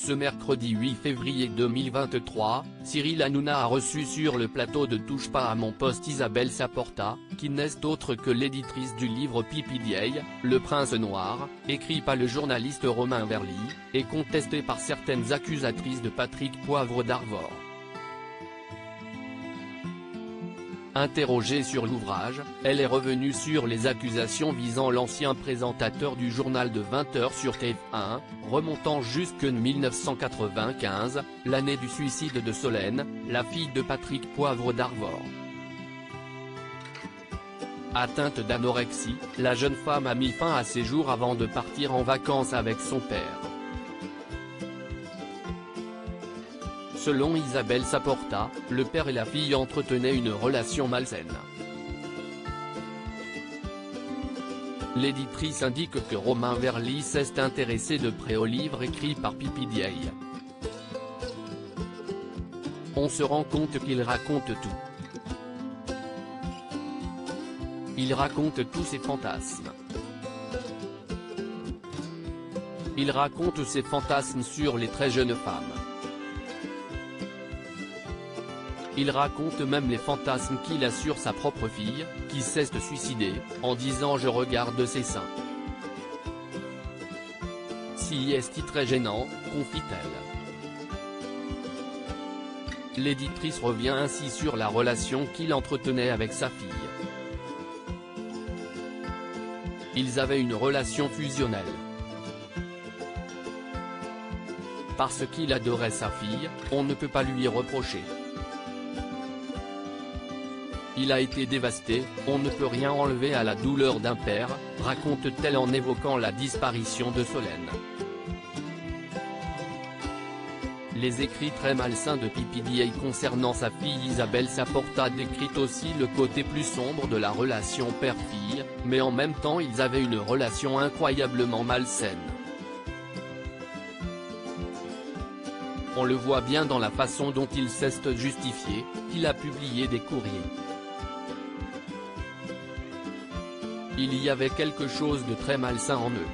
Ce mercredi 8 février 2023, Cyril Hanouna a reçu sur le plateau de Touche pas à mon poste Isabelle Saporta, qui n'est autre que l'éditrice du livre PPDA, Le Prince Noir, écrit par le journaliste Romain Verly, et contesté par certaines accusatrices de Patrick Poivre d'Arvor. Interrogée sur l'ouvrage, elle est revenue sur les accusations visant l'ancien présentateur du journal de 20h sur TF1, remontant jusque 1995, l'année du suicide de Solène, la fille de Patrick Poivre d'Arvor. Atteinte d'anorexie, la jeune femme a mis fin à ses jours avant de partir en vacances avec son père. Selon Isabelle Saporta, le père et la fille entretenaient une relation malsaine. L'éditrice indique que Romain Verly s'est intéressé de près au livre écrit par PPDA. On se rend compte qu'il raconte tout. Il raconte tous ses fantasmes. Il raconte ses fantasmes sur les très jeunes femmes. Il raconte même les fantasmes qu'il a sur sa propre fille, qui s'est suicidée, en disant « je regarde ses seins ». Si est-il très gênant, confie-t-elle. L'éditrice revient ainsi sur la relation qu'il entretenait avec sa fille. Ils avaient une relation fusionnelle. Parce qu'il adorait sa fille, on ne peut pas lui reprocher. Il a été dévasté, on ne peut rien enlever à la douleur d'un père, raconte-t-elle en évoquant la disparition de Solène. Les écrits très malsains de PPDA concernant sa fille Isabelle Saporta décrit aussi le côté plus sombre de la relation père-fille, mais en même temps ils avaient une relation incroyablement malsaine. On le voit bien dans la façon dont il s'est justifié, qu'il a publié des courriers. Il y avait quelque chose de très malsain en eux.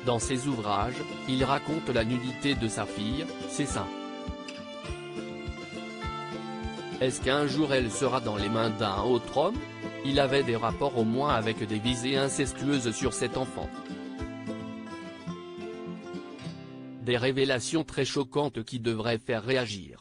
Dans ses ouvrages, il raconte la nudité de sa fille, ses seins. Est-ce qu'un jour elle sera dans les mains d'un autre homme? Il avait des rapports au moins avec des visées incestueuses sur cet enfant. Des révélations très choquantes qui devraient faire réagir.